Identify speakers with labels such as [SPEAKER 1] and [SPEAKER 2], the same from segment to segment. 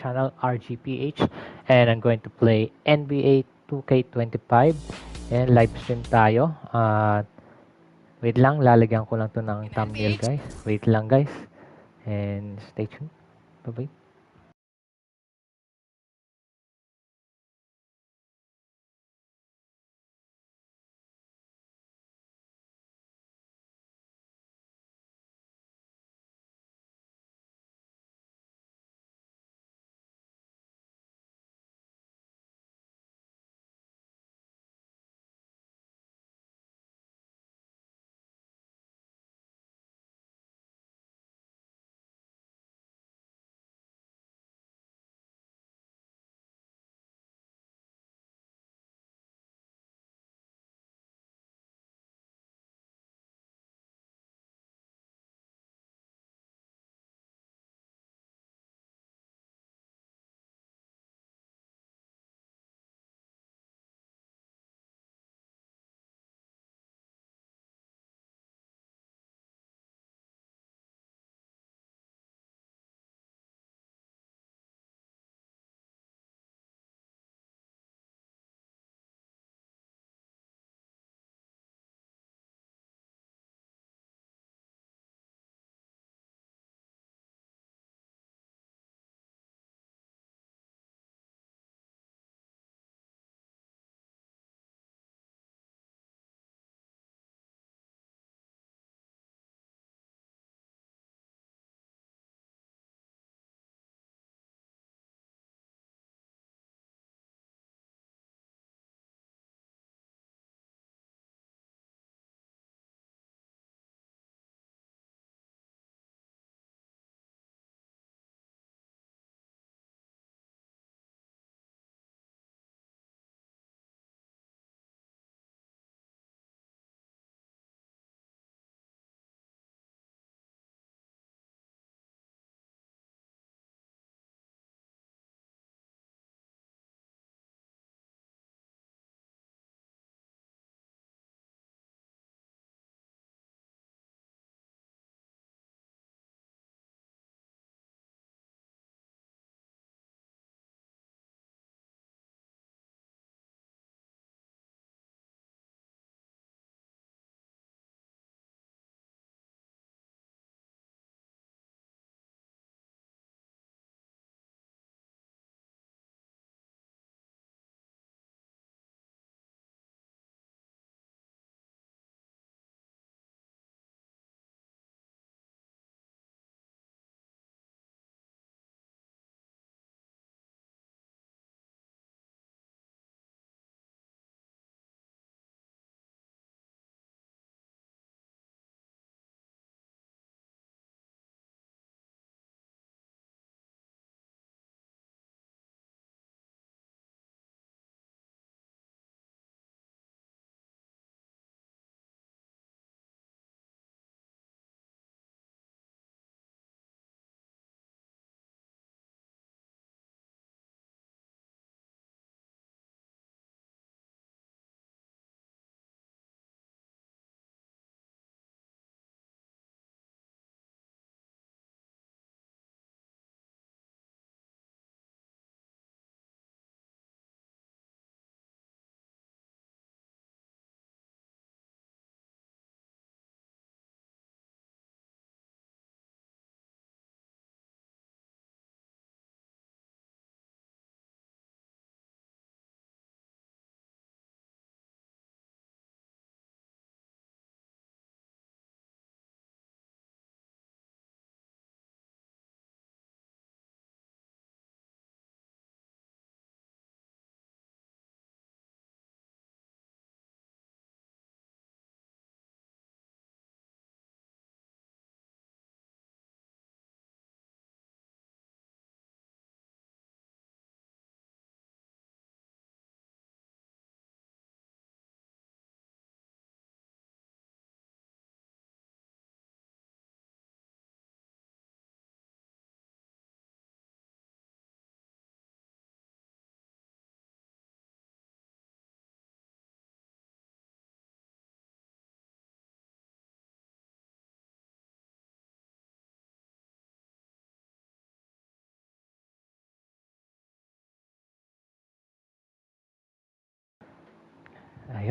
[SPEAKER 1] channel RGPH, and I'm going to play NBA 2K25. And live stream tayo. Wait lang, lalagyan ko lang to ng thumbnail
[SPEAKER 2] NBA
[SPEAKER 1] guys. Wait lang guys. And stay tuned. Bye-bye.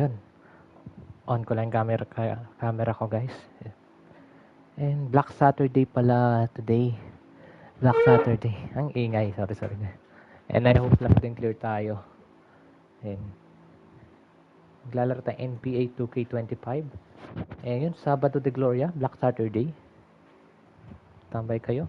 [SPEAKER 1] Ayun. On ko lang camera ko, guys. And Black Saturday pala today. Black Saturday. Ang ingay. Sorry. And I hope lang din clear tayo. And maglalaro tayo NBA 2K25. And yun, Sabado de Gloria, Black Saturday. Tambay kayo.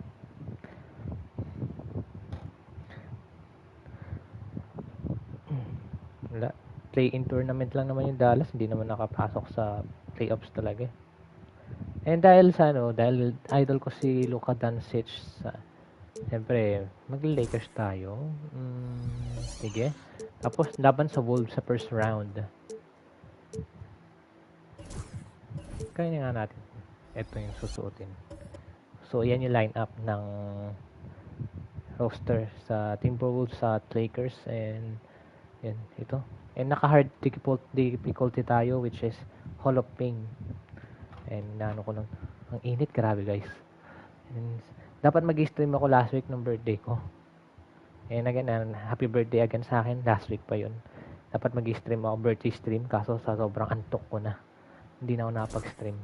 [SPEAKER 1] Wala. Play-in tournament lang naman yung Dallas. Hindi naman nakapasok sa playoffs talaga. And dahil idol ko si Luka Doncic, siyempre, mag-Lakers tayo. Sige. Tapos, laban sa Wolves sa first round. Kaya nga natin. Ito yung susuotin. So, yan yung lineup ng roster sa Timberwolves at Lakers. And, yan, ito. And naka-hard difficulty tayo, which is Hall of Fame. And naano ko lang, ang init, grabe guys. And dapat mag-stream ako last week ng birthday ko. And again, happy birthday again sa akin, last week pa yun. Dapat mag-stream ako, birthday stream, kaso sa sobrang antok ko na, hindi na ako nakapag-stream.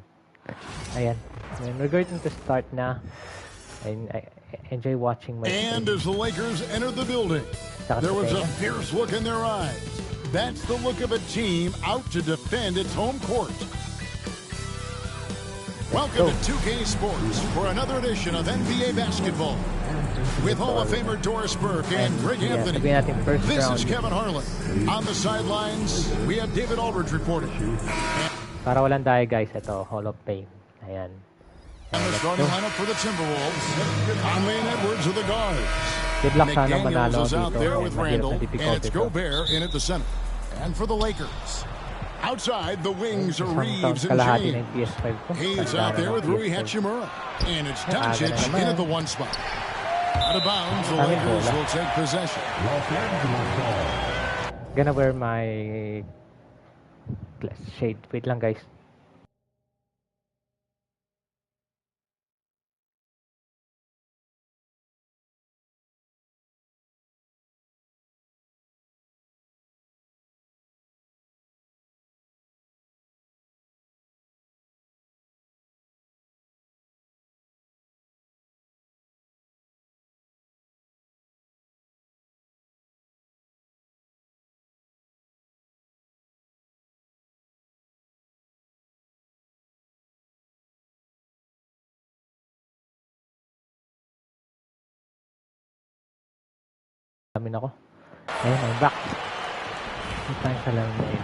[SPEAKER 1] Ayan, and we're going to start na. And I enjoy watching my stream.
[SPEAKER 2] And as the Lakers enter the building, there was a fierce look in their eyes. That's the look of a team out to defend its home court. Welcome to 2K Sports for another edition of NBA basketball. With Hall of Famer Doris Burke and Greg Anthony. This is Kevin Harlan. On the sidelines, we have David Aldridge reporting.
[SPEAKER 1] Para walang daya guys, ito, Hall of Fame. Ayan.
[SPEAKER 2] And the starting lineup for the Timberwolves. Conley and Edwards are the guards.
[SPEAKER 1] Good luck sana manalo
[SPEAKER 2] McDaniels is out
[SPEAKER 1] dito.
[SPEAKER 2] there with Randall, and it's
[SPEAKER 1] ito.
[SPEAKER 2] Gobert in at the center. And for the Lakers, outside the wings are Reeves and James. He's out there with Rui Hachimura. And it's Doncic in at the one spot. Out of bounds, the Lakers will take possession.
[SPEAKER 1] Gonna wear my shade. Wait lang guys. Amin ako. Ayun, I'm back. Ito tayo sa lang na yun.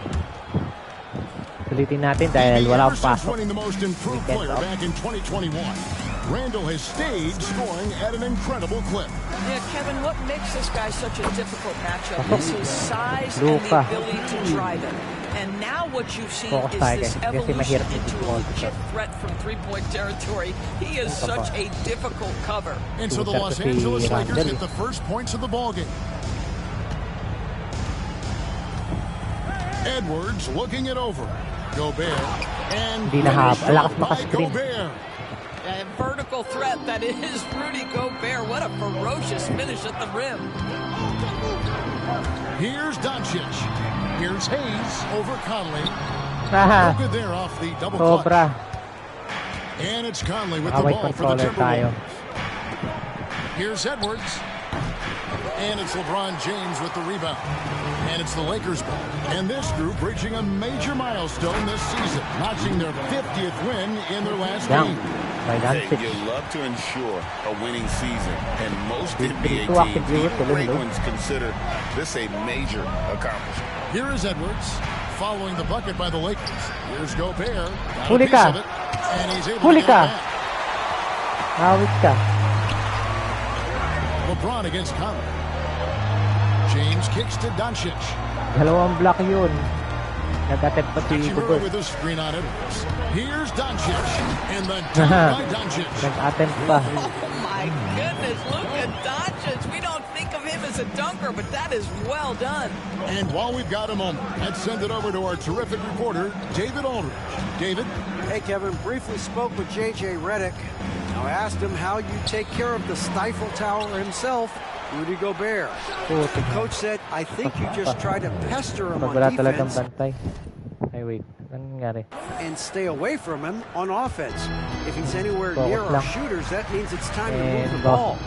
[SPEAKER 1] Sulitin natin dahil wala akong pasok.
[SPEAKER 2] Back in 2021. Randall has stayed scoring at an incredible clip.
[SPEAKER 3] Yeah, Kevin, what makes this guy such a difficult matchup is his size and the ability to drive it. And now what you've seen is this evolution into a legit threat from three-point territory. He is such a difficult cover.
[SPEAKER 2] And so the Los Angeles Lakers get the first points of the ballgame. Edwards looking it over. Gobert and by Gobert.
[SPEAKER 3] A vertical threat that is Rudy Gobert. What a ferocious finish at the rim.
[SPEAKER 2] Here's Doncic. Here's Hayes over Conley. No good there off the double clutch. And it's Conley with the ball for the Timberwolves. Here's Edwards. And it's LeBron James with the rebound. And it's the Lakers ball. And this group reaching a major milestone this season, notching their 50th win in their last game.
[SPEAKER 4] Hey, you love to ensure a winning season, and most NBA teams, even great ones, consider this a major accomplishment.
[SPEAKER 2] Here is Edwards, following the bucket by the Lakers. Here's Gobert,
[SPEAKER 1] Huli ka.
[SPEAKER 2] and he's able
[SPEAKER 1] Huli
[SPEAKER 2] to get
[SPEAKER 1] ka.
[SPEAKER 2] it back.
[SPEAKER 1] Awit ka.
[SPEAKER 2] LeBron against Conley. James kicks to Doncic.
[SPEAKER 1] Dalawang block yun. Nag-attempt pa si
[SPEAKER 2] Hachimura with a screen on Edwards. Here's Doncic, and the dunk by Doncic.
[SPEAKER 1] Nag-attempt pa.
[SPEAKER 3] Oh my goodness, look at Doncic. We don't think of him as a dunker, but that is well done.
[SPEAKER 2] And while we've got a moment, let's send it over to our terrific reporter, David Aldridge. David?
[SPEAKER 5] Hey, Kevin, briefly spoke with J.J. Redick. Now I asked him how you take care of the Stifle Tower himself, Rudy Gobert. The coach said, I think you just try to pester him on defense.
[SPEAKER 1] Ay, wait. Anong nangyari?
[SPEAKER 5] And stay away from him on offense. If he's anywhere near our shooters, that means it's time to move the ball.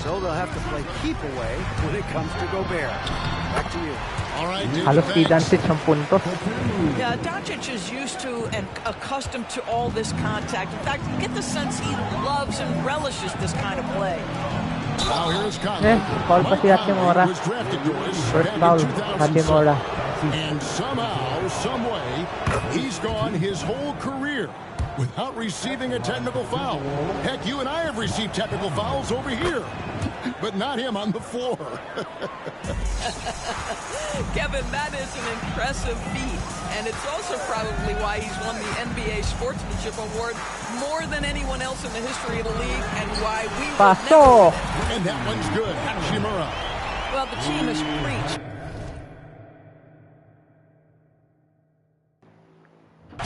[SPEAKER 5] So they'll have to play keep away when it comes to Gobert. Back to you.
[SPEAKER 2] All right,
[SPEAKER 1] halos di Doncic ang puntos.
[SPEAKER 3] Yeah, Doncic is used to and accustomed to all this contact. In fact, you get the sense he loves and relishes this kind of play.
[SPEAKER 2] Now here's Conley.
[SPEAKER 1] Foul pa si Hachimura. First foul, Hachimura.
[SPEAKER 2] And somehow, someway, he's gone his whole career without receiving a technical foul. Heck, you and I have received technical fouls over here, but not him on the floor.
[SPEAKER 3] Kevin, that is an impressive feat, and it's also probably why he's won the NBA Sportsmanship Award more than anyone else in the history of the league, and why we will never...
[SPEAKER 2] And that one's good, Hachimura.
[SPEAKER 3] Well, the team has preached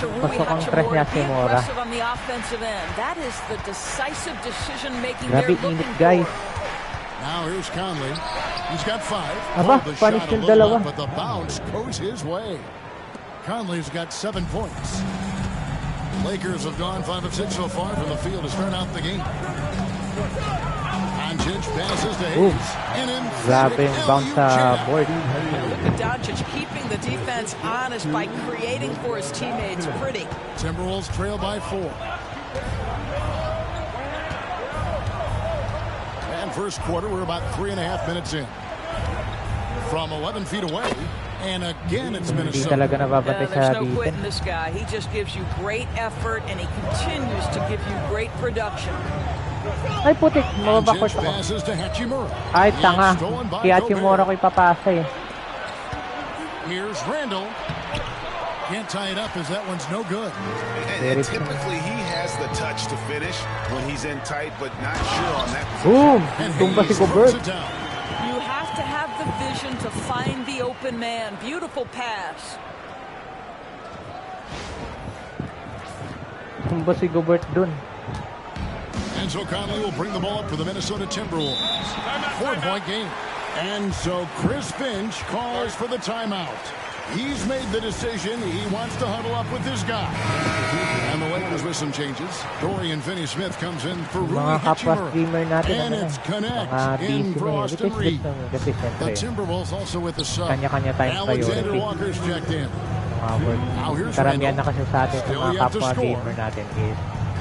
[SPEAKER 3] to Rui Hachimura be aggressive on the offensive end. That is the decisive decision-making they're looking for.
[SPEAKER 2] Now here's Conley. He's got 5.
[SPEAKER 1] Aba,
[SPEAKER 2] the
[SPEAKER 1] punish
[SPEAKER 2] shot
[SPEAKER 1] yung
[SPEAKER 2] a little
[SPEAKER 1] dalawa.
[SPEAKER 2] up, but the bounce goes his way. Conley's got 7 points. Lakers have gone 5 of 6 so far from the field to start out the game. Doncic passes to Hayes.
[SPEAKER 1] Grabbing bounce sa board.
[SPEAKER 3] Luka Doncic keeping the defense honest by creating for his teammates. Pretty.
[SPEAKER 2] Timberwolves trail by 4. And first quarter, we're about 3.5 minutes in. From 11 feet away, and again it's Minnesota.
[SPEAKER 3] There's no quitting this guy. He just gives you great effort, and he continues to give you great production.
[SPEAKER 1] Ay, putik. Mababakot ako. Ay, tanga. Kaya Hachimura ko ipapasa eh.
[SPEAKER 2] Here's Randall. Can't tie it up as that one's no good.
[SPEAKER 4] And typically he has the touch to finish when he's in tight, but not sure on that.
[SPEAKER 1] Boom! Tumba si Gobert.
[SPEAKER 3] You have to have the vision to find the open man. Beautiful pass.
[SPEAKER 1] Tumba si Gobert dun.
[SPEAKER 2] And so Conley will bring the ball up for the Minnesota Timberwolves. 4-point game. And so Chris Finch calls for the timeout. He's made the decision. He wants to huddle up with this guy. And the Lakers with some changes. Dorian Finney-Smith comes in for Rui Hachimura. And it's Connect in for Austin Reed. The Timberwolves also with the sub. Alexander Walker's checked in. Now here's Randall. Still yet to score.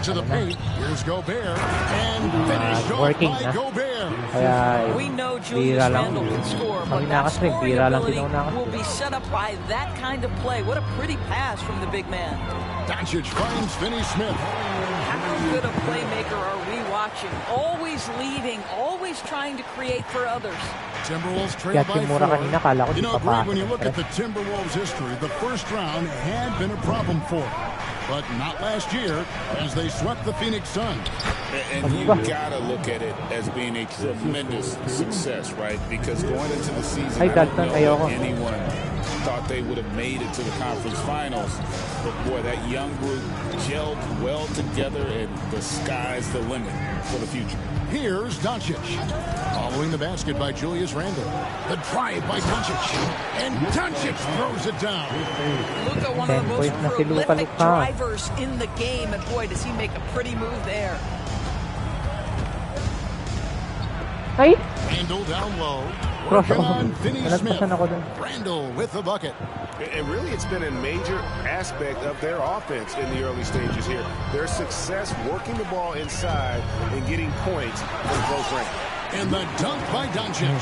[SPEAKER 2] To the paint, here's Gobert, and finished off by Gobert.
[SPEAKER 3] We know Julius Randle can score, but that scoring ability will be set up by that kind of play. What a pretty pass from the big man.
[SPEAKER 2] Doncic finds Finney-Smith.
[SPEAKER 3] How good a playmaker are we watching? Always leading, always trying to create for others.
[SPEAKER 2] Timberwolves trail by 4. You know, Greg, when you look at the Timberwolves' history, the first round had been a problem for them. But not last year, as they swept the Phoenix Suns.
[SPEAKER 4] And you gotta look at it as being a tremendous success, right? Because going into the season, I don't know if anyone thought they would have made it to the conference finals. But boy, that young group gelled well together, and the sky's the limit for the future.
[SPEAKER 2] Here's Doncic. Following the basket by Julius Randle. The drive by Doncic. And Doncic throws it down.
[SPEAKER 3] Luka, one of the most prolific drivers in the game. And boy, does he make a pretty move there.
[SPEAKER 1] Ay!
[SPEAKER 2] Randle down low. Working on Finney-Smith. Randle with the bucket.
[SPEAKER 4] And really, it's been a major aspect of their offense in the early stages here. Their success working the ball inside and getting points from close range.
[SPEAKER 2] And the dunk by Doncic.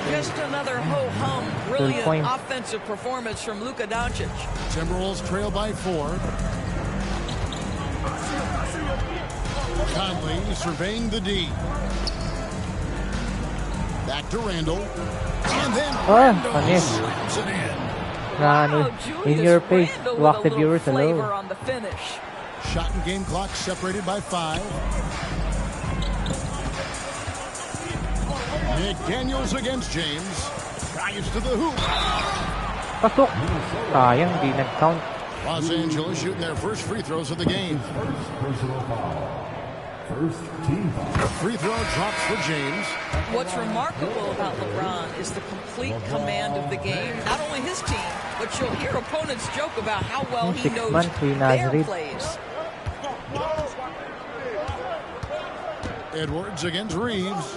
[SPEAKER 3] Just another ho-hum, brilliant offensive performance from Luka Doncic.
[SPEAKER 2] Timberwolves trail by 4. Conley surveying the D. Back to Randall. And then Randall slams it in.
[SPEAKER 1] In your face, walk the viewers alone.
[SPEAKER 3] On the finish.
[SPEAKER 2] Shot and game clock separated by 5. McDaniels against James. Drives to the hoop.
[SPEAKER 1] Pasok. Sayang, di nag-count.
[SPEAKER 2] Los Angeles shooting their first free throws of the game. The free throw drops for James.
[SPEAKER 3] What's remarkable about LeBron is the complete command of the game. Not only his team, but you'll hear opponents joke about how well he knows their plays.
[SPEAKER 2] Edwards against Reeves.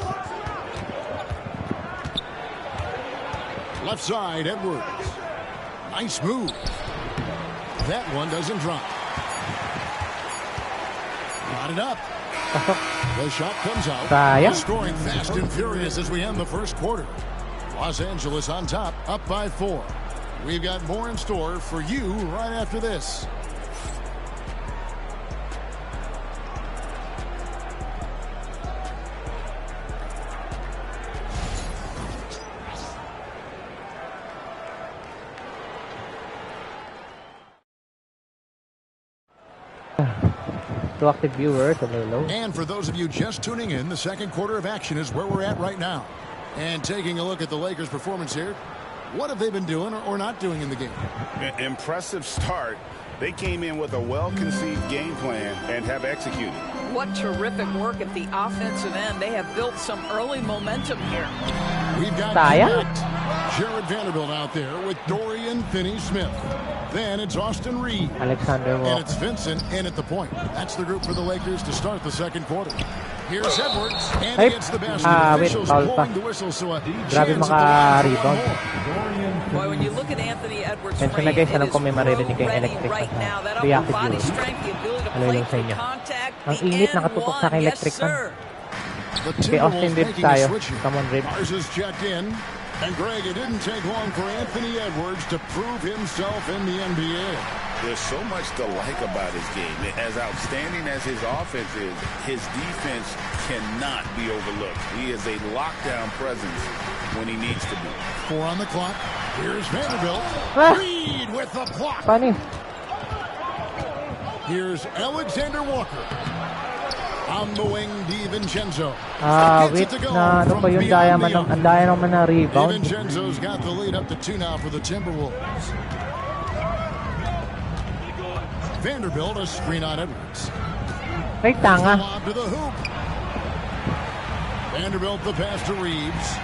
[SPEAKER 2] Left side, Edwards. Nice move. That one doesn't drop. Got it up. The shot comes out. Scoring fast and furious as we end the first quarter. Los Angeles on top, up by 4. We've got more in store for you right after this.
[SPEAKER 1] To active viewers, hello.
[SPEAKER 2] And for those of you just tuning in, the second quarter of action is where we're at right now. And taking a look at the Lakers' performance here, what have they been doing or not doing in the game?
[SPEAKER 4] Impressive start. They came in with a well-conceived game plan and have executed.
[SPEAKER 3] What terrific work at the offensive end. They have built some early momentum here.
[SPEAKER 2] We've got Jared Vanderbilt out there with Dorian Finney-Smith. Then it's Austin Reed.
[SPEAKER 1] Alexander Walker.
[SPEAKER 2] And it's Vincent in at the point. That's the group for the Lakers to start the second quarter. Here's Edwards, and he gets the basket. Officials blowing the whistle, so a
[SPEAKER 1] grabe maka-rebound.
[SPEAKER 3] Boy, when you look at Anthony Edwards'
[SPEAKER 1] frame,
[SPEAKER 3] na
[SPEAKER 1] guys,
[SPEAKER 3] it is
[SPEAKER 1] maririnig kayong
[SPEAKER 3] ready
[SPEAKER 1] electric
[SPEAKER 3] right now. That upper
[SPEAKER 1] reactive
[SPEAKER 3] body
[SPEAKER 1] viewer.
[SPEAKER 3] strength, the ability to
[SPEAKER 1] Ano
[SPEAKER 3] play
[SPEAKER 1] yung sa
[SPEAKER 3] through
[SPEAKER 1] inyo?
[SPEAKER 3] contact.
[SPEAKER 1] Ang
[SPEAKER 3] The
[SPEAKER 1] init,
[SPEAKER 3] and
[SPEAKER 1] nakatutok sa akin
[SPEAKER 3] one.
[SPEAKER 1] electric
[SPEAKER 3] Yes,
[SPEAKER 1] fan.
[SPEAKER 3] sir.
[SPEAKER 2] The
[SPEAKER 1] Okay, Austin Reeves tayo. Come on, Reeves.
[SPEAKER 2] Mars is checked in. And Greg, it didn't take long for Anthony Edwards to prove himself in the NBA.
[SPEAKER 4] There's so much to like about his game. As outstanding as his offense is, his defense cannot be overlooked. He is a lockdown presence when he needs to be.
[SPEAKER 2] 4 on the clock. Here's Vanderbilt. Reed with the block.
[SPEAKER 1] Funny.
[SPEAKER 2] Here's Alexander Walker. On the wing, DiVincenzo.
[SPEAKER 1] Wait na, ano pa yung diamond, ang daya naman na rebound.
[SPEAKER 2] DiVincenzo's got the lead up to 2 now for the Timberwolves. Vanderbilt, a screen on Edwards.
[SPEAKER 1] Ay, tanga.
[SPEAKER 2] To the hoop. Vanderbilt, the pass to Reeves.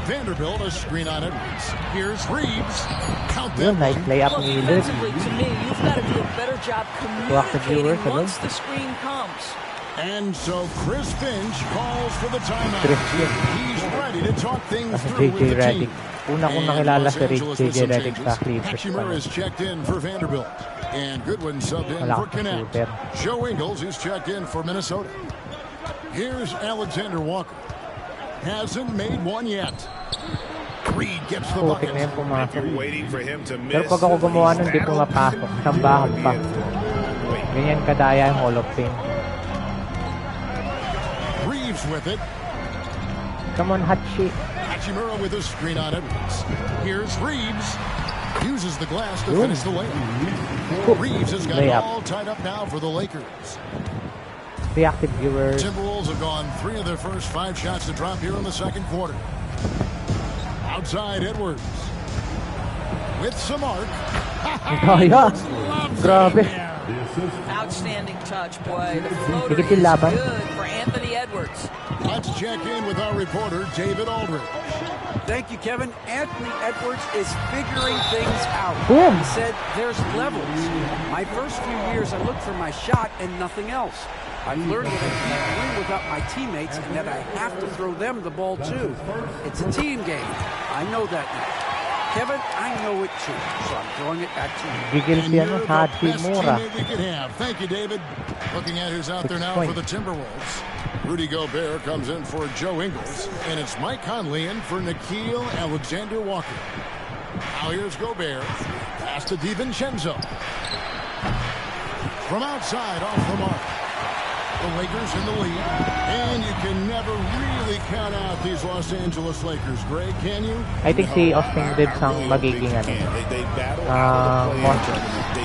[SPEAKER 2] Vanderbilt, a screen on Edwards. Here's Reeves. Count them.
[SPEAKER 1] Nice layup ni Liz.
[SPEAKER 3] To me, you've got to do a better job communicating once the screen comes.
[SPEAKER 2] And so Chris Finch calls for the timeout. He's ready to talk things through with the team.
[SPEAKER 1] Una kong nakilala si JJ Redick sa Clippers.
[SPEAKER 2] Hachimura is checked in for Vanderbilt. And Goodwin subbed in for Connect. Joe Ingles is checked in for Minnesota. Here's Alexander Walker. Hasn't made one yet. Reed gets the bucket.
[SPEAKER 1] Pero pag ako gumawa nun, di pumapasok. Sambahan pa. Ganyan kadaya yung Hall of Fame.
[SPEAKER 2] Reeves with it.
[SPEAKER 1] Come on, Hachi.
[SPEAKER 2] Hachimura with a screen on Edwards. Here's Reeves. Uses the glass to finish the layup. Reeves has got it all tied up now for the Lakers.
[SPEAKER 1] Reactive viewers.
[SPEAKER 2] Timberwolves have gone 3 of their first 5 shots to drop here in the second quarter. Outside Edwards. With some arc.
[SPEAKER 1] Grabe.
[SPEAKER 3] Outstanding touch, boy. The floater is good for Anthony Edwards.
[SPEAKER 2] Let's check in with our reporter, David Aldridge.
[SPEAKER 5] Thank you, Kevin. Anthony Edwards is figuring things out.
[SPEAKER 1] Boom.
[SPEAKER 5] He said there's levels. My first few years, I looked for my shot and nothing else. I've learned that I can't win without my teammates and that I have to throw them the ball too. It's a team game. I know that now. Kevin, I know it too, so I'm throwing it back to you.
[SPEAKER 2] Hachimura. Thank you, David. Looking at who's out there now for the Timberwolves. Rudy Gobert comes in for Joe Ingles, and it's Mike Conley in for Nickeil Alexander-Walker. Now here's Gobert. Pass to DiVincenzo. From outside, off the mark. The Lakers in the lead, and you can never really count out these Los Angeles Lakers, Greg, can you?
[SPEAKER 1] I think si Austin Reeves ang magiging more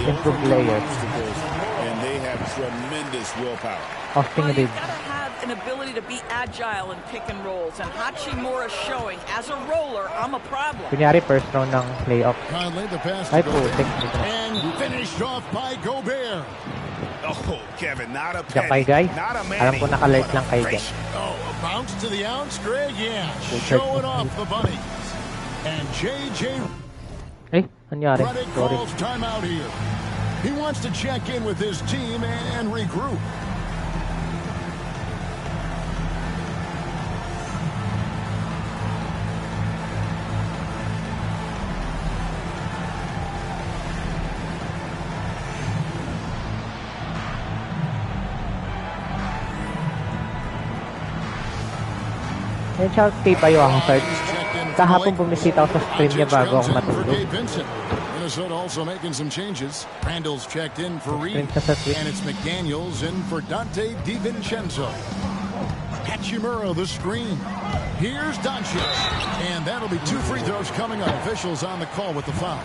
[SPEAKER 1] improved player.
[SPEAKER 4] And they have tremendous willpower.
[SPEAKER 1] Austin Reeves.
[SPEAKER 3] an ability to be agile in pick and rolls, and Hachimura showing as a roller, I'm a problem.
[SPEAKER 1] Kunyari first round ng playoff.
[SPEAKER 2] Conley, the pass
[SPEAKER 1] Ay
[SPEAKER 2] to
[SPEAKER 1] po,
[SPEAKER 2] Gobert. And finished off by Gobert.
[SPEAKER 4] Oh, Kevin, not a
[SPEAKER 1] Diyan kay Guy.
[SPEAKER 4] not a man.
[SPEAKER 1] Alam ko nakalike lang kay Guy.
[SPEAKER 2] Oh, a bounce to the ounce, Greg. Yeah, showing off the bunnies. And J.J.
[SPEAKER 1] Nangyari.
[SPEAKER 2] Redick calls timeout here. He wants to check in with his team and regroup.
[SPEAKER 1] Yan siya kay Bayo ang third. Kahapon bumisita ako sa stream niya bago ako matulog.
[SPEAKER 2] Minnesota also making some changes. Randall's checked in for Reed, and it's McDaniels in for Dante DiVincenzo. Hachimura the screen. Here's Doncic, and that'll be 2 free throws coming up. Officials on the call with the foul.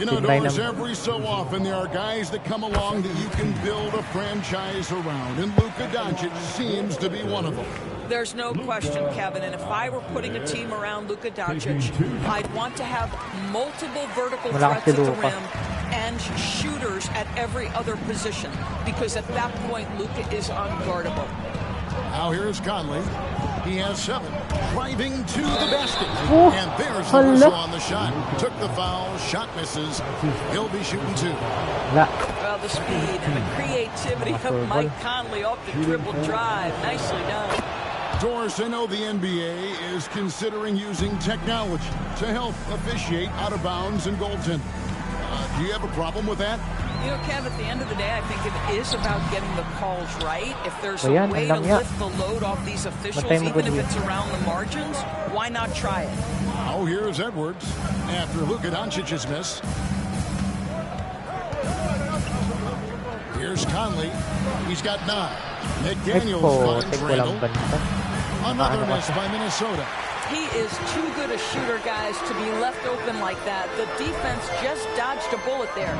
[SPEAKER 2] You know, Doris, every so often there are guys that come along that you can build a franchise around, and Luka Doncic seems to be one of them.
[SPEAKER 3] There's no question, Kevin, and if I were putting a team around Luka Doncic, I'd want to have multiple vertical threats at the rim and shooters at every other position, because at that point, Luka is unguardable.
[SPEAKER 2] Now here's Conley. He has 7. Driving to the basket. And there's the whistle on the shot. Took the foul. Shot misses. He'll be shooting 2.
[SPEAKER 3] Well, the speed and the creativity of Mike Conley off the dribble drive. Nicely done.
[SPEAKER 2] Doris, I know the NBA is considering using technology to help officiate out of bounds and goaltending. Do you have a problem with that?
[SPEAKER 3] You know, Kev, at the end of the day, I think it is about getting the calls right. If there's a way to lift the load off these officials, even if it's around the margins, why not try it?
[SPEAKER 2] Oh, here's Edwards after Luka Doncic's miss. Here's Conley. He's got 9. McDaniels finds Randall. Another miss by Minnesota.
[SPEAKER 3] He is too good a shooter, guys, to be left open like that. The defense just dodged a bullet there.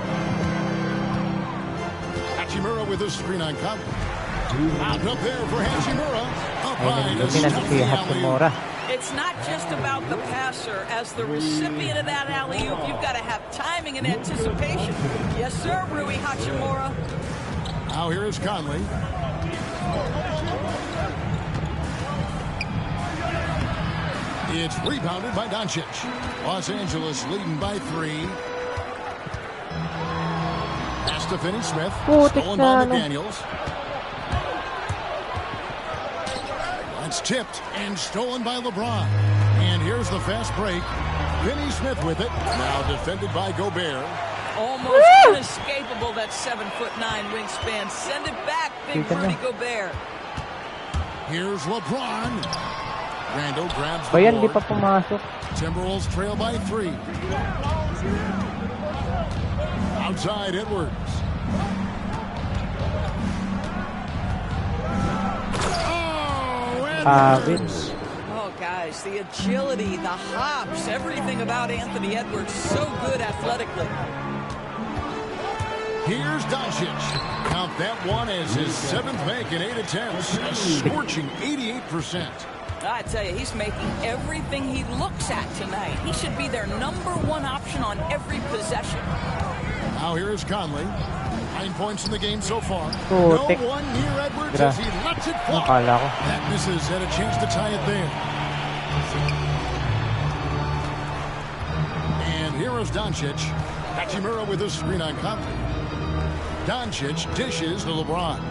[SPEAKER 2] Hachimura with a screen on Conley. Out up there for Hachimura. Up high to stuff the alley-oop.
[SPEAKER 3] It's not just about the passer. As the recipient of that alley-oop, you've got to have timing and anticipation. Yes, sir, Rui Hachimura.
[SPEAKER 2] Now here is Conley. It's rebounded by Doncic. Los Angeles leading by 3. Pass to Finney-Smith. Stolen by McDaniels. It's tipped and stolen by LeBron. And here's the fast break. Finney-Smith with it. Now defended by Gobert.
[SPEAKER 3] Almost inescapable, that 7'9" wingspan. Send it back, Big Rudy Gobert.
[SPEAKER 2] Here's LeBron. Randall grabs the board.
[SPEAKER 1] Di pa pumasok.
[SPEAKER 2] Timberwolves trail by 3. Outside Edwards. Edwards.
[SPEAKER 3] Oh, guys, the agility, the hops, everything about Anthony Edwards, so good athletically.
[SPEAKER 2] Here's Doncic. Count that one as his 7th make in 8 attempts. A scorching 88%.
[SPEAKER 3] I tell you, he's making everything he looks at tonight. He should be their #1 option on every possession.
[SPEAKER 2] Now here is Conley. 9 points in the game so far. No one near Edwards as he lets it fly. That misses, had a chance to tie it there. And here is Doncic. Hachimura with a screen on Conley. Doncic dishes to LeBron.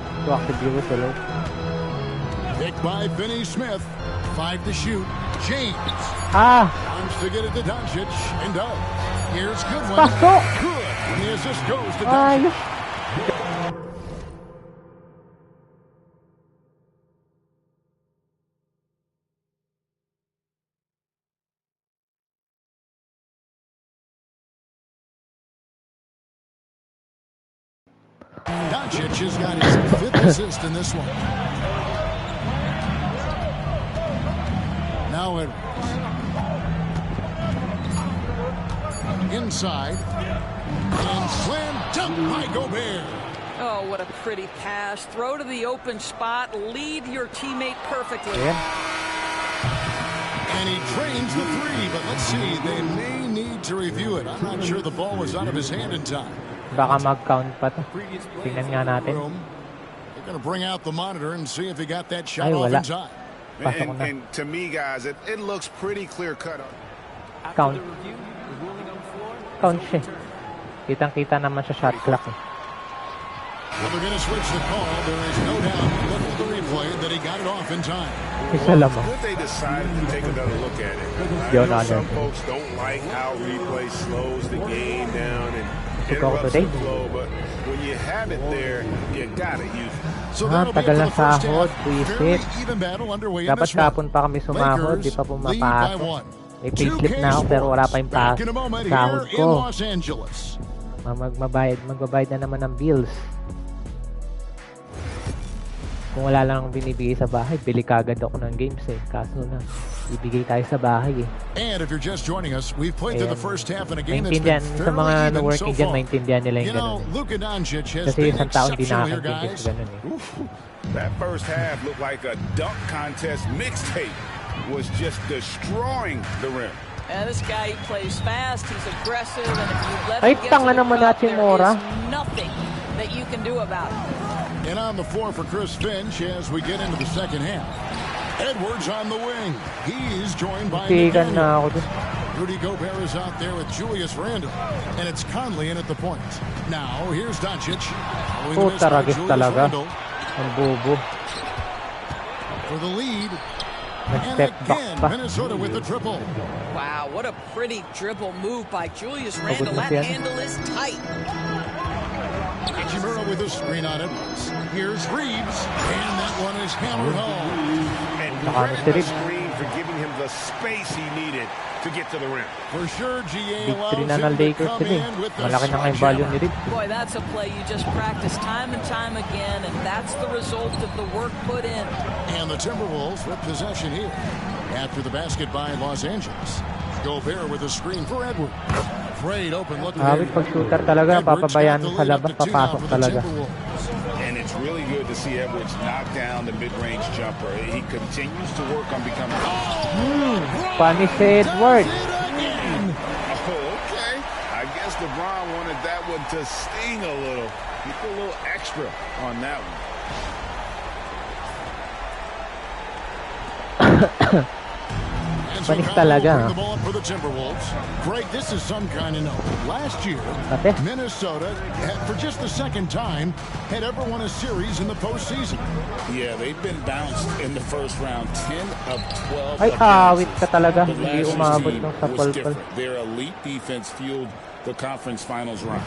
[SPEAKER 2] Picked by Finney-Smith. 5 to shoot. James. Wants to get it to Doncic and does. Here's Goodwin. Good. And the assist goes to Doncic. Doncic has got his 5th assist in this one. Now Edwards. Inside. And slam dunk by Gobert.
[SPEAKER 3] Oh, what a pretty pass. Throw to the open spot. Lead your teammate perfectly.
[SPEAKER 1] Yeah.
[SPEAKER 2] And he drains the three, but let's see. They may need to review it. I'm not sure the ball was out of his hand in time.
[SPEAKER 1] Baka mag-count pa to. Tingnan nga natin.
[SPEAKER 2] They're going to bring out the monitor and see if he got that shot off in time.
[SPEAKER 4] And to me, guys, it looks pretty clear-cut.
[SPEAKER 1] Count. Count siya. Kitang-kita naman sa shot clock eh.
[SPEAKER 2] Well, they're going to switch the call. There is no doubt, look at the replay, that he got it off in time.
[SPEAKER 1] Isa lang.
[SPEAKER 4] Good they decided to take another look at it. I know some folks don't like how replay slows the game down and interrupts the flow, but when you have it there, you gotta use it.
[SPEAKER 2] So
[SPEAKER 1] tagal ng sahod, visit. Dapat kapon pa kami sumahod, di pa pumapasok. May payslip na ako pero wala pa yung sahod ko. Magbabayad na naman ng bills. Kung wala lang binibigay sa bahay, bili kagad ako ng games eh. Kaso na, ibigay tayo sa bahay eh.
[SPEAKER 2] And if you're just joining us, we've played through the first half in a game that's been
[SPEAKER 1] sa mga working dyan, maintindihan nila yung ganun eh. Kasi isang taon din nakakaintindi sa ganun eh.
[SPEAKER 4] That first half looked like a dunk contest mixtape was just destroying the rim.
[SPEAKER 3] And this guy, he plays fast, he's aggressive, and if you let
[SPEAKER 1] him
[SPEAKER 3] get to the cup,
[SPEAKER 1] there is
[SPEAKER 3] nothing that you can do about it.
[SPEAKER 2] And on the floor for Chris Finch as we get into the second half. Edwards on the wing. He's joined by Rudy Gobert is out there with Julius Randle. And it's Conley in at the point. Now, here's Doncic. For the lead. And again, Minnesota with the triple.
[SPEAKER 3] Wow, what a pretty dribble move by Julius Randle. That handle is tight.
[SPEAKER 2] Hachimura with a screen on Edwards. Here's Reeves, and that one is hammered home.
[SPEAKER 4] And credit the screen for giving him the space he needed to get to the rim.
[SPEAKER 2] For sure, GA allows him to come in with the
[SPEAKER 3] Boy, that's a play you just practice time and time again, and that's the result of the work put in.
[SPEAKER 2] And the Timberwolves with possession here. After the basket by Los Angeles. Gobert with a screen for Edwards. Great open look.
[SPEAKER 1] Pag-shooter talaga, papabayaan sa labas, papasok talaga.
[SPEAKER 4] And it's really good to see Edwards knock down the mid-range jumper. He continues to work on becoming...
[SPEAKER 1] Punish Edwards.
[SPEAKER 4] Oh, okay. I guess LeBron wanted that one to sting a little. He put a little extra on that one.
[SPEAKER 2] Panis talaga. Greg, this is some kind of note. Last year, Minnesota, for just the second time, had ever won a series in the postseason.
[SPEAKER 4] Yeah, they've been bounced in the first round, 10 of 12.
[SPEAKER 1] Ay, awit ka talaga. Hindi umabot ng sa pulpul.
[SPEAKER 4] Their elite defense fueled the conference finals run.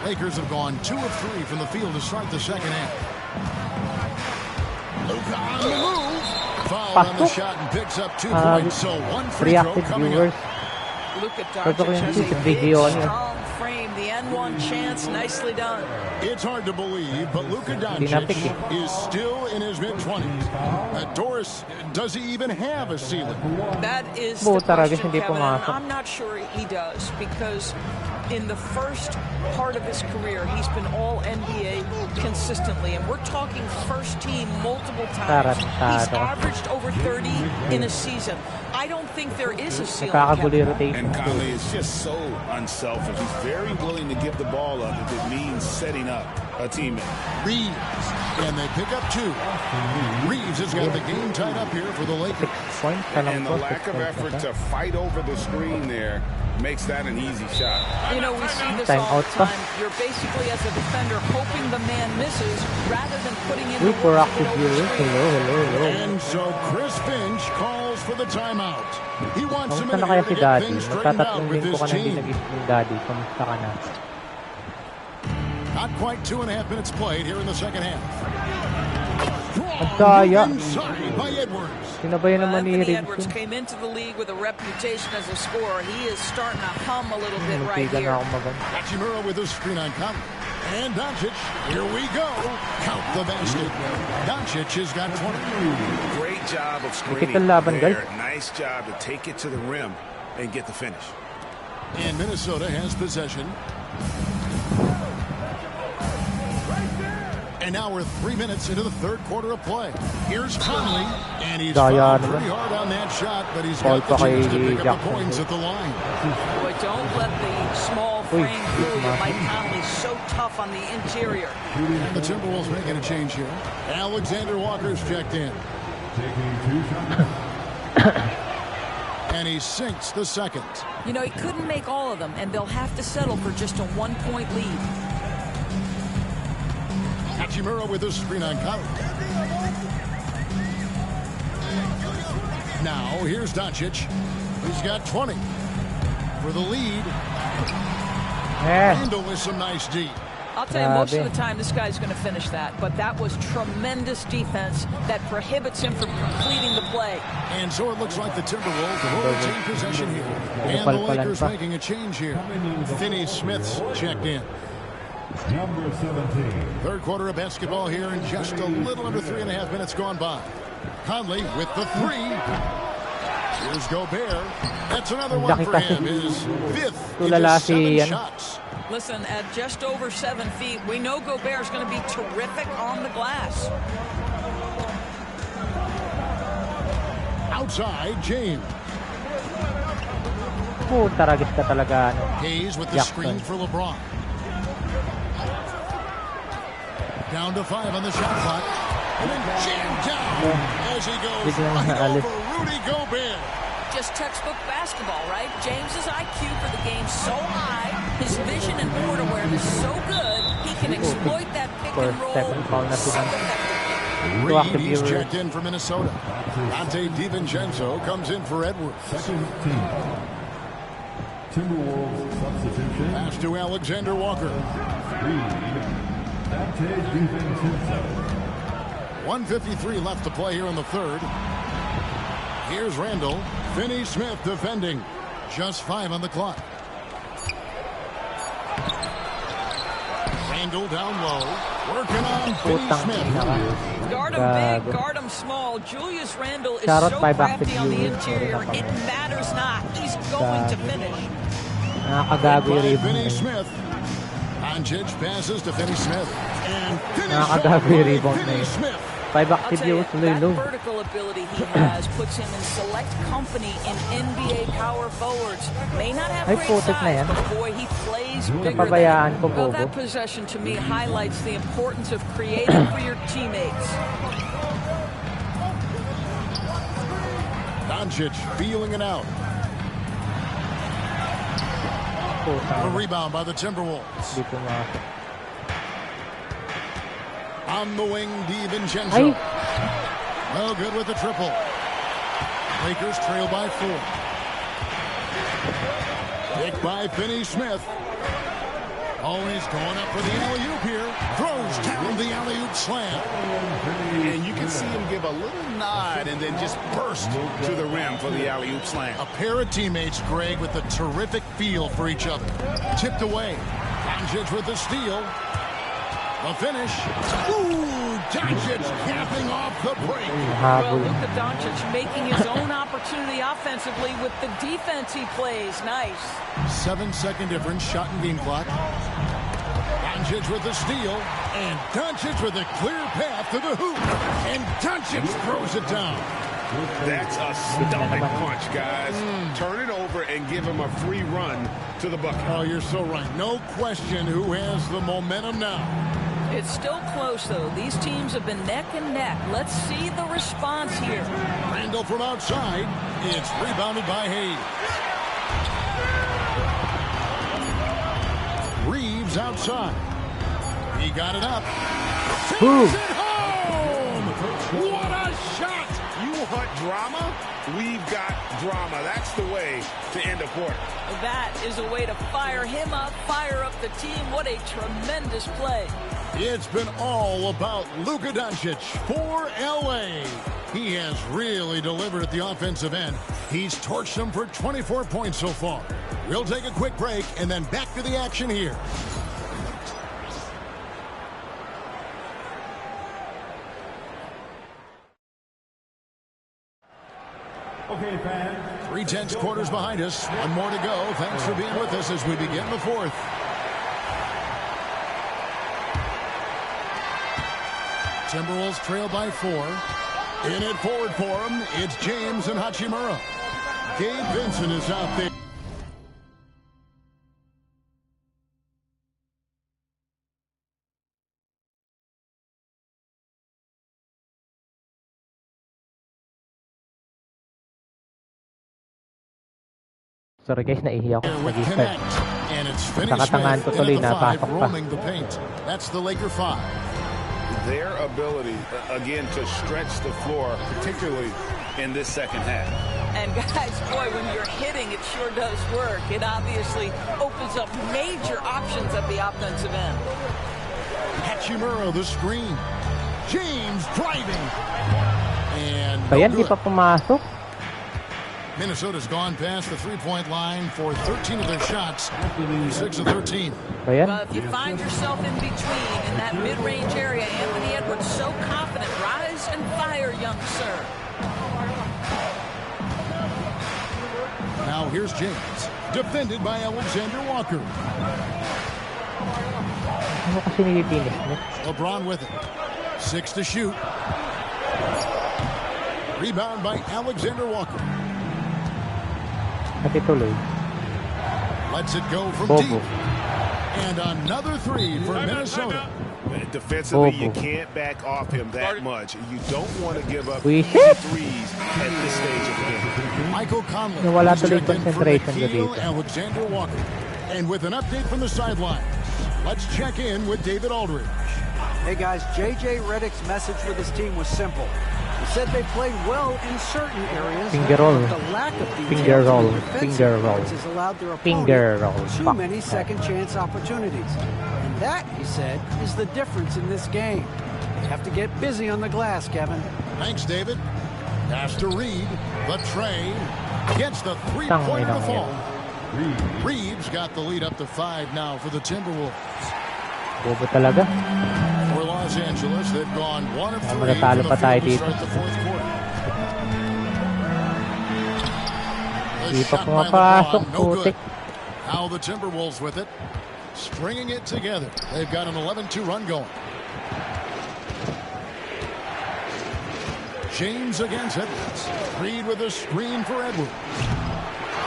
[SPEAKER 2] Lakers have gone 2 of 3 from the field to start the second half. Luka on the move. Foul on the shot and picks up 2 points. So one free throw coming up.
[SPEAKER 3] Luka Doncic has a big, strong frame. The N1 chance, nicely done.
[SPEAKER 2] It's hard to believe, but Luka Doncic is still in his mid-20s. Doris, does he even have a ceiling?
[SPEAKER 3] That is the question, Kevin. I'm not sure he does, because in the first part of his career, he's been all-NBA consistently, and we're talking first team multiple times. He's averaged over 30 in a season. I don't think there is a ceiling.
[SPEAKER 4] And Conley is just so unselfish. He's very willing to give the ball up if it means setting up a teammate.
[SPEAKER 2] Reeves, and they pick up 2. Reeves has got the game tied up here for the Lakers.
[SPEAKER 4] And the lack of effort to fight over the screen there makes that an easy shot.
[SPEAKER 3] You know, we see this all the time. You're basically, as a defender, hoping the man misses rather than putting in the work to get over the screen.
[SPEAKER 2] And so Chris Finch calls for the timeout. He wants him in here to get things straightened out with this team. Not quite 2.5 minutes played here in the second half. Inside by Edwards.
[SPEAKER 3] Anthony Edwards came into the league with a reputation as a scorer. He is starting to hum a little bit right here.
[SPEAKER 2] Hachimura with a screen on Conley. And Doncic, here we go. Count the basket. Doncic has got 20.
[SPEAKER 4] Great job of screening there. Nice job to take it to the rim and get the finish.
[SPEAKER 2] And Minnesota has possession. And now we're 3 minutes into the third quarter of play. Here's Conley, and he's fouled pretty hard on that shot, but he's got the chance to pick up the points at the line.
[SPEAKER 3] Boy, don't let the small frame fool you. Mike Conley's so tough on the interior.
[SPEAKER 2] And the Timberwolves making a change here. Alexander Walker's checked in. And he sinks the second.
[SPEAKER 3] You know, he couldn't make all of them, and they'll have to settle for just a 1-point lead.
[SPEAKER 2] Hachimura with a screen on Conley. Now, here's Doncic. He's got 20 for the lead. Randle with some nice D.
[SPEAKER 3] I'll tell you, most of the time this guy's going to finish that, but that was tremendous defense that prohibits him from completing the play.
[SPEAKER 2] And so it looks like the Timberwolves will retain possession here. And the Lakers making a change here. Finney-Smith's checked in.
[SPEAKER 6] Number 17.
[SPEAKER 2] Third quarter of basketball here, and just a little under 3.5 minutes gone by. Conley with the three. Here's Gobert. That's another one for him. His fifth in just 7 shots.
[SPEAKER 3] Listen, at just over 7 feet, we know Gobert's going to be terrific on the glass.
[SPEAKER 2] Outside, James.
[SPEAKER 1] Taragis ka talaga.
[SPEAKER 2] Hayes with the screen for LeBron. Down to 5 on the shot clock. And then jammed down as he goes right over Rudy Gobert.
[SPEAKER 3] Just textbook basketball, right? James's IQ for the game so high, his vision and court awareness so good, he can exploit that pick and roll.
[SPEAKER 2] Reed, he's checked in for Minnesota. Dante DiVincenzo comes in for Edwards.
[SPEAKER 6] Timberwolves substitution.
[SPEAKER 2] Pass to Alexander Walker.
[SPEAKER 6] Dante DiVincenzo.
[SPEAKER 2] 1:53 left to play here in the third. Here's Randle. Finney-Smith defending. Just 5 on the clock. Randle down low. Working on Finney-Smith.
[SPEAKER 3] Guard him big, guard him small. Julius Randle is so crafty on the interior. It matters not. He's going to finish.
[SPEAKER 2] Finney-Smith. Doncic passes to Finney-Smith. And Finney-Smith.
[SPEAKER 3] That vertical ability he has puts him in select company in NBA power forwards. May not have great size, but boy, he plays bigger than. Well, that possession to me highlights the importance of creating for your teammates.
[SPEAKER 2] Doncic feeling it out. A rebound by the Timberwolves. On the wing, DiVincenzo. Well, good with the triple. Lakers trail by 4. Picked by Finney-Smith. Always going up for the alley-oop here. Throws down the alley-oop slam.
[SPEAKER 4] And you can see him give a little nod and then just burst to the rim for the alley-oop slam.
[SPEAKER 2] A pair of teammates, Greg, with a terrific feel for each other. Tipped away. Doncic with the steal. The finish. Ooh, Doncic capping off the break.
[SPEAKER 3] Well, Luka Doncic making his own opportunity offensively with the defense he plays. Nice.
[SPEAKER 2] 7-second difference, shot and game clock. Doncic with the steal. And Doncic with a clear path to the hoop. And Doncic throws it down.
[SPEAKER 4] That's a stomach punch, guys. Turn it over and give him a free run to the bucket.
[SPEAKER 2] Oh, you're so right. No question who has the momentum now.
[SPEAKER 3] It's still close, though. These teams have been neck and neck. Let's see the response here.
[SPEAKER 2] Randle from outside. It's rebounded by Hayes. Reeves outside. He got it up. Sends it home! What a shot!
[SPEAKER 4] You want drama? We've got drama. That's the way to end a quarter.
[SPEAKER 3] That is a way to fire him up, fire up the team. What a tremendous play.
[SPEAKER 2] It's been all about Luka Doncic for LA. He has really delivered at the offensive end. He's torched them for 24 points so far. We'll take a quick break and then back to the action here.
[SPEAKER 6] Okay, fans.
[SPEAKER 2] 3/10 quarters behind us. One more to go. Thanks for being with us as we begin the fourth. Timberwolves trail by 4. In it forward for him, it's James and Hachimura. Gabe Vincent is out there.
[SPEAKER 1] Sorry guys, naihi ako. Nag-start.
[SPEAKER 2] And it's finished with roaming the paint. That's the Laker 5.
[SPEAKER 4] Their ability, again, to stretch the floor, particularly in this second half.
[SPEAKER 3] And guys, boy, when you're hitting, it sure does work. It obviously opens up major options at the offensive end.
[SPEAKER 2] Hachimura, the screen. James driving. And
[SPEAKER 1] Ayan, di pa pumasok.
[SPEAKER 2] Minnesota's gone past the three-point line for 13 of their shots, 6 of 13.
[SPEAKER 1] Ayan.
[SPEAKER 3] Well, if you find yourself in between, in that mid-range area, Anthony Edwards so confident. Rise and fire, young sir.
[SPEAKER 2] Now here's James, defended by Alexander Walker.
[SPEAKER 1] Ano kasi nilipinis mo?
[SPEAKER 2] LeBron with it. 6 to shoot. Rebound by Alexander Walker.
[SPEAKER 1] At ituloy.
[SPEAKER 2] Lets it go from deep. And another 3 for Minnesota.
[SPEAKER 4] Defensively, you can't back off him that much. You don't want to give up
[SPEAKER 1] We
[SPEAKER 4] threes at this stage of the game.
[SPEAKER 2] Michael Conley
[SPEAKER 1] Nawala
[SPEAKER 2] is
[SPEAKER 1] tuloy
[SPEAKER 2] checked in for
[SPEAKER 1] concentration niya
[SPEAKER 2] Nickeil
[SPEAKER 1] dito.
[SPEAKER 2] Alexander Walker. And with an update from the sidelines, let's check in with David Aldridge.
[SPEAKER 5] Hey guys, J.J. Redick's message for this team was simple. He said they played well in certain areas.
[SPEAKER 1] Finger roll.
[SPEAKER 5] The lack of
[SPEAKER 1] Finger
[SPEAKER 5] details
[SPEAKER 1] roll.
[SPEAKER 5] in defensive
[SPEAKER 1] Finger roll.
[SPEAKER 5] efforts has allowed their
[SPEAKER 1] Finger roll.
[SPEAKER 5] opponent too
[SPEAKER 1] Fuck.
[SPEAKER 5] many second chance opportunities. And that, he said, is the difference in this game. You have to get busy on the glass, Kevin.
[SPEAKER 2] Thanks, David. Pass to Reed. The tray. Gets the three-pointer to fall. Reeves got the lead up to 5 now for the Timberwolves.
[SPEAKER 1] Bobo talaga.
[SPEAKER 2] For Los Angeles, they've gone 1 of 3
[SPEAKER 1] Matatalo
[SPEAKER 2] from
[SPEAKER 1] pa
[SPEAKER 2] the
[SPEAKER 1] tayo
[SPEAKER 2] field to
[SPEAKER 1] dito.
[SPEAKER 2] start the fourth quarter.
[SPEAKER 1] Di
[SPEAKER 2] The
[SPEAKER 1] pa
[SPEAKER 2] shot by
[SPEAKER 1] pumapasok,
[SPEAKER 2] LeBron, no good.
[SPEAKER 1] putik.
[SPEAKER 2] Now the Timberwolves with it, stringing it together. They've got an 11-2 run going. James against Edwards. Reed with a screen for Edwards.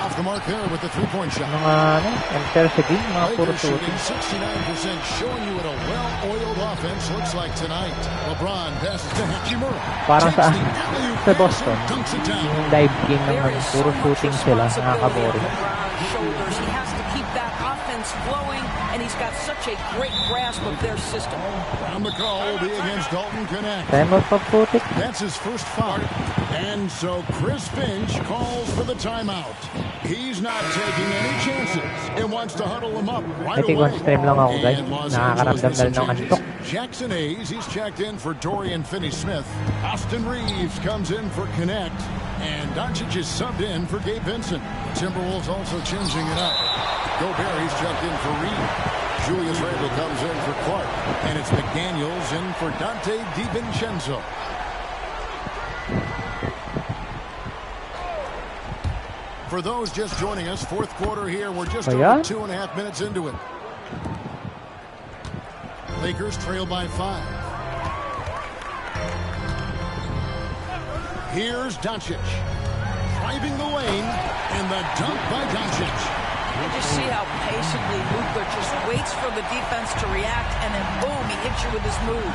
[SPEAKER 2] Off the mark there with the three-point shot.
[SPEAKER 1] Mga enter sa game, mga puro
[SPEAKER 2] Lakers shooting
[SPEAKER 1] shooting.
[SPEAKER 2] 69%, showing you what a well-oiled offense looks like tonight. LeBron passes to Hachimura.
[SPEAKER 1] Parang sa,
[SPEAKER 2] Takes the alley-oop
[SPEAKER 1] sa
[SPEAKER 2] pass
[SPEAKER 1] Boston,
[SPEAKER 2] and dunks it down.
[SPEAKER 1] yung dive game
[SPEAKER 3] There
[SPEAKER 1] naman,
[SPEAKER 3] is
[SPEAKER 1] puro
[SPEAKER 3] so much
[SPEAKER 1] shooting sila, nakaka-boring.
[SPEAKER 3] responsibility on LeBron's shoulders. He has to keep that offense flowing, and he's got such a great grasp of their system.
[SPEAKER 2] And the call will be against Dalton Connect.
[SPEAKER 1] Timeout pa putik.
[SPEAKER 2] That's his first foul. And so Chris Finch calls for the timeout. He's not taking any chances and wants to huddle them up right
[SPEAKER 1] I think
[SPEAKER 2] away.
[SPEAKER 1] one stream lang ako, guys.
[SPEAKER 2] And Los
[SPEAKER 1] Nakakaramdam
[SPEAKER 2] Angeles
[SPEAKER 1] na rin ng
[SPEAKER 2] changes.
[SPEAKER 1] antok.
[SPEAKER 2] Jackson Hayes, he's checked in for Dorian Finney-Smith. Austin Reeves comes in for Connect. And Doncic is subbed in for Gabe Vincent. Timberwolves also changing it up. Gobert, he's checked in for Reed. Julius Randle comes in for Clark. And it's McDaniels in for Dante DiVincenzo. For those just joining us, fourth quarter here. We're just over 2.5 minutes into it. Lakers trail by 5. Here's Doncic. Driving the lane, and the dunk by Doncic.
[SPEAKER 3] You just see how patiently Luka just waits for the defense to react, and then boom, he hits you with his move.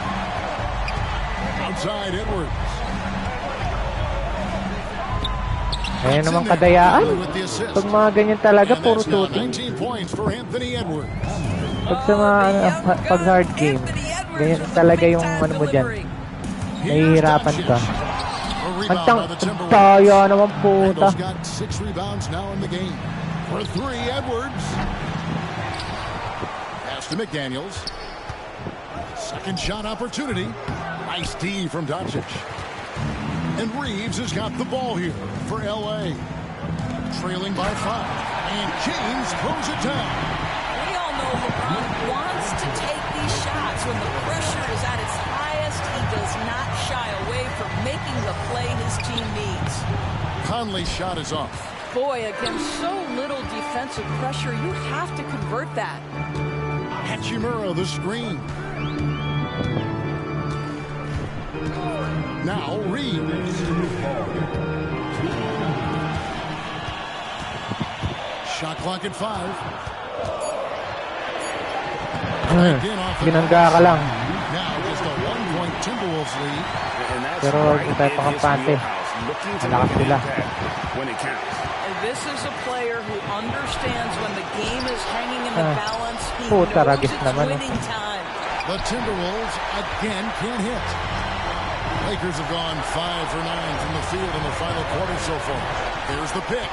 [SPEAKER 2] Outside Edwards.
[SPEAKER 1] Ayan naman kadayaan. Pag mga ganyan talaga, puro
[SPEAKER 2] And that's now
[SPEAKER 1] shooting.
[SPEAKER 2] 19 points for Anthony Edwards.
[SPEAKER 1] Pag sa mga pag hard game, ganyan talaga yung ano mo dyan. Nahihirapan ka. Ang taya naman puta.
[SPEAKER 2] Randall's got 6 rebounds now in the game. For 3, Edwards. Pass to McDaniels. Second shot opportunity. Nice D from Doncic. And Reeves has got the ball here for L.A. Trailing by 5. And James throws it down.
[SPEAKER 3] We all know LeBron wants to take these shots. When the pressure is at its highest, he does not shy away from making the play his team needs.
[SPEAKER 2] Conley's shot is off.
[SPEAKER 3] Boy, against so little defensive pressure, you have to convert that.
[SPEAKER 2] Hachimura the screen. Now Reeves. Shot clock at 5.
[SPEAKER 1] Ginangga ka lang.
[SPEAKER 2] Now just a 1-point Timberwolves lead.
[SPEAKER 1] Pero hindi tayo pakampante. Malakas sila.
[SPEAKER 3] And this is a player who understands when the game is hanging in the balance. He knows it's winning time.
[SPEAKER 2] The Timberwolves again can't hit. Lakers have gone 5 for 9 from the field in the final quarter so far. Here's the pick.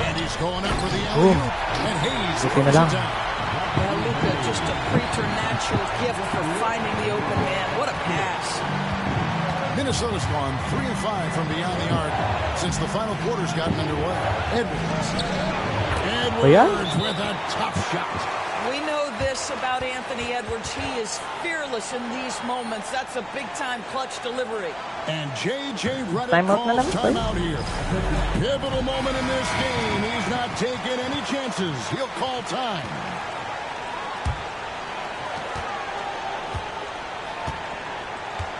[SPEAKER 2] And he's going up for the alley-oop. And Hayes throws it down.
[SPEAKER 3] Well, Luka, just a preternatural gift for finding the open man. What a pass.
[SPEAKER 2] Minnesota's gone 3 of 5 from beyond the arc since the final quarter's gotten underway. Edwards with a tough shot.
[SPEAKER 3] We know this about Anthony Edwards. He is fearless in these moments. That's a big-time clutch delivery.
[SPEAKER 2] And J.J. Redick calls timeout here. Pivotal moment in this game. He's not taking any chances. He'll call time.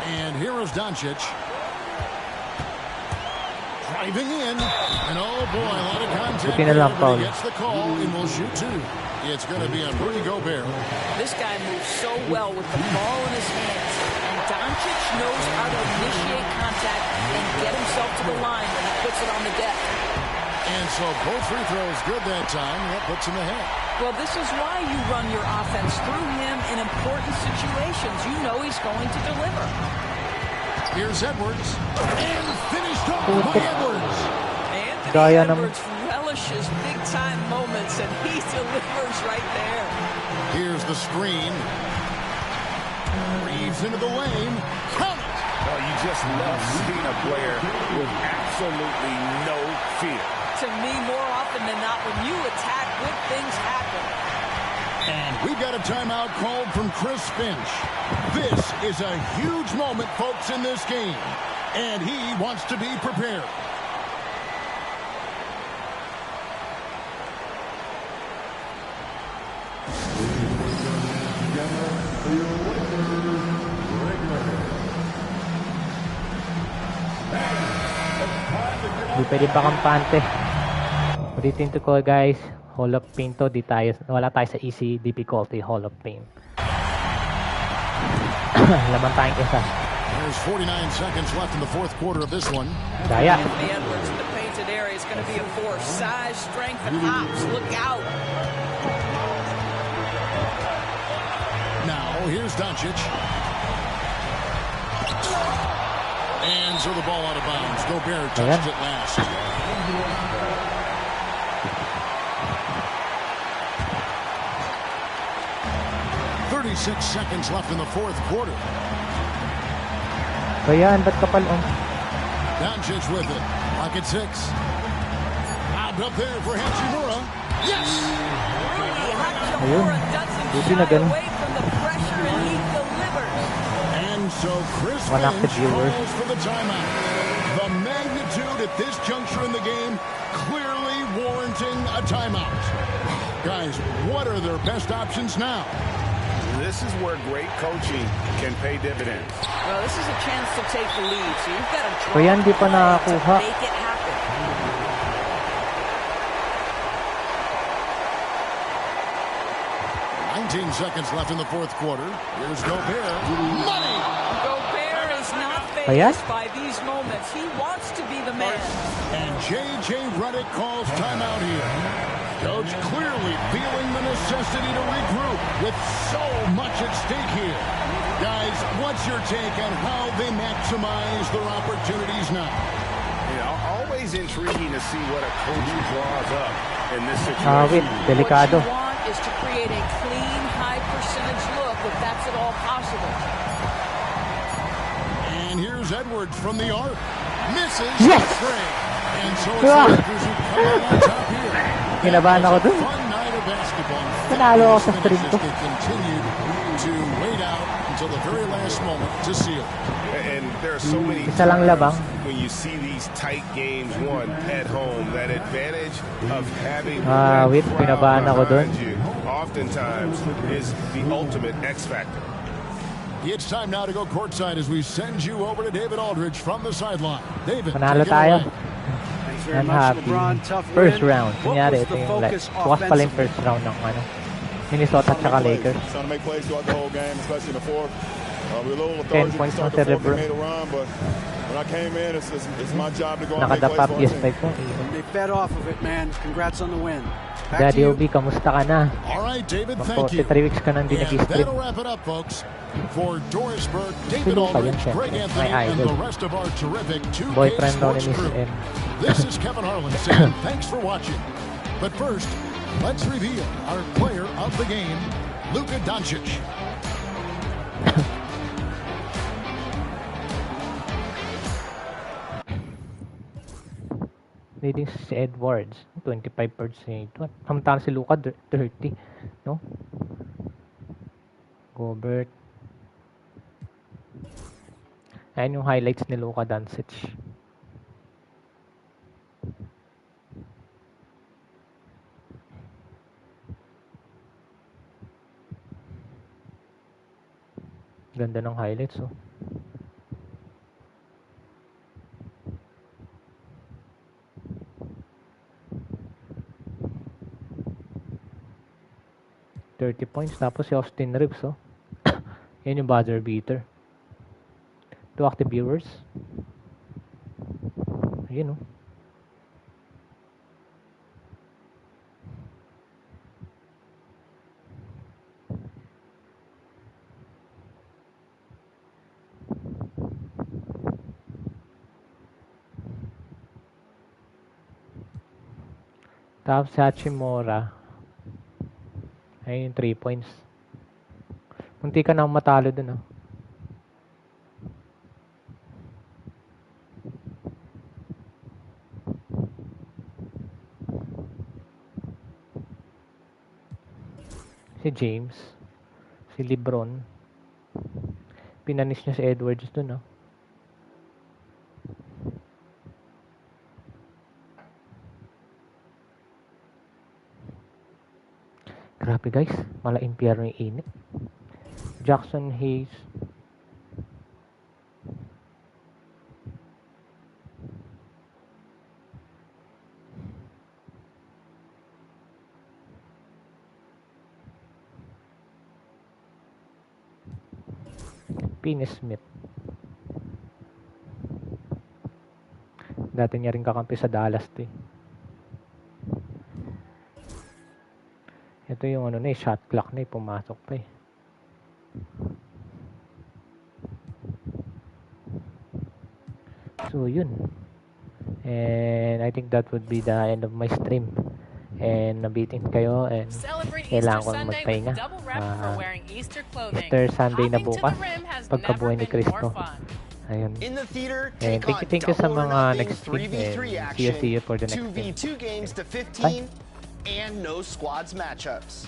[SPEAKER 2] And here is Doncic. Driving in. And oh boy, a lot of contact there, but he gets the call and will shoot 2. It's going to be a Rudy Gobert.
[SPEAKER 3] This guy moves so well with the ball in his hands. And Doncic knows how to initiate contact and get himself to the line when he puts it on the deck.
[SPEAKER 2] And so both free throws good that time. That puts him ahead.
[SPEAKER 3] Well, this is why you run your offense through him in important situations. You know he's going to deliver.
[SPEAKER 2] Here's Edwards. And finished up by Edwards.
[SPEAKER 3] Anthony Edwards relishes big-time moments, and he delivers right there.
[SPEAKER 2] Here's the screen. Reeves into the lane. Count it.
[SPEAKER 4] Oh, you just love seeing a player with absolutely no fear.
[SPEAKER 3] To me, more often than not, when you attack, good things happen.
[SPEAKER 2] And we've got a timeout called from Chris Finch. This is a huge moment, folks, in this game. And he wants to be prepared.
[SPEAKER 1] Hindi pwede pa kampante. Ulitin ko guys, Hall of Fame to, wala tayo sa easy difficulty Hall of Fame. Laman tayong isa.
[SPEAKER 2] There's 49 seconds left in the fourth quarter of this one.
[SPEAKER 1] Daya.
[SPEAKER 3] Anthony Edwards in the painted area is going to be a force. Size, strength, and hops. Look out.
[SPEAKER 2] Now, here's Doncic. And so the ball out of bounds. Gobert touched it last. 36 seconds left in the fourth quarter.
[SPEAKER 1] Ayan, ba't kapal on?
[SPEAKER 2] Doncic with it. Pocket 6. Out up there for Hachimura. Yes!
[SPEAKER 1] Ayun. Buti na ganun.
[SPEAKER 2] And so Chris Finch calls for the timeout. The magnitude at this juncture in the game clearly warranting a timeout. Guys, what are their best options now?
[SPEAKER 4] This is where great coaching can pay dividends.
[SPEAKER 3] Well, this is a chance to take the lead, so you've got to draw
[SPEAKER 1] Ayan, di pa nakakuha.
[SPEAKER 3] to make it happen.
[SPEAKER 2] Seconds left in the fourth quarter. Here's Gobert. Money!
[SPEAKER 3] Gobert is not fazed by these moments. He wants to be the man.
[SPEAKER 2] And J.J. Redick calls timeout here. Coach clearly feeling the necessity to regroup with so much at stake here. Guys, what's your take on how they maximize their opportunities now?
[SPEAKER 4] Always intriguing to see what a coach draws up in this situation.
[SPEAKER 1] Delicado.
[SPEAKER 3] What you want is to create a clean, high-percentage look if that's at all possible.
[SPEAKER 2] And here's Edwards from the arc. Misses.
[SPEAKER 1] Yes!
[SPEAKER 2] And so it's the Lakers who come out on top here.
[SPEAKER 1] Kinabahan ako dun.
[SPEAKER 2] Fun night of basketball.
[SPEAKER 1] Panalo ako sa stream ko.
[SPEAKER 2] They continued to wait out until the very last moment to seal.
[SPEAKER 4] And there are so many
[SPEAKER 1] Isa lang labang.
[SPEAKER 4] when you see these tight games won at home, that advantage of having
[SPEAKER 1] wait, pinabahan ako dun.
[SPEAKER 4] you oftentimes is the ultimate X factor.
[SPEAKER 2] It's time now to go courtside as we send you over to David Aldridge from the sideline. David,
[SPEAKER 1] panalo
[SPEAKER 2] take it
[SPEAKER 1] tayo.
[SPEAKER 2] away.
[SPEAKER 1] I'm happy. First round. Kunyari, ito yung like, bukas pala yung first round ng ano, Minnesota at saka Lakers. 10 points ng Cerebro. Nakadapa PS5 ko.
[SPEAKER 5] They fed off of it, man. Congrats on the win.
[SPEAKER 1] Daddy Obi, kamusta ka na?
[SPEAKER 2] All right, David, thank you.
[SPEAKER 1] 3 weeks ka nang di nag-stream.
[SPEAKER 2] That'll wrap it up, folks. For Dorisburg, David Aldridge, Greg Anthony, and the rest of our terrific 2K
[SPEAKER 1] Boyfriend
[SPEAKER 2] Sports crew. This is Kevin Harlan saying thanks for watching. But first, let's reveal our player of the game, Luka Doncic.
[SPEAKER 1] Leading si Edwards, 25%. Samtang si Luka, 30. No? Gobert. Ayan yung highlights ni Luka Doncic. Ganda ng highlights, oh. $30 tapos si Austin Reeves, oh. Yan yung buzzer beater. 2 active viewers. Ayun, oh. Tapos si Hachimura. Ayun yung 3 points. Munti ka na matalo dun, oh. Si James, si LeBron, pinanis niya si Edwards dun, oh. Grabe guys, mala impyerno yung init. Jackson Hayes. Finney Smith. Dati niya rin kakampi sa Dallas, to, eh. Ito yung ano na, shot clock na, pumasok pa, eh. So yun, and I think that would be the end of my stream, and nabitin kayo, and kailangan ko magpahinga. Easter Sunday na bukas, pagkabuhay ni Cristo. Ayun. And thank you sa mga nag-stream, and see you for the next stream. Bye.
[SPEAKER 7] And no squads matchups.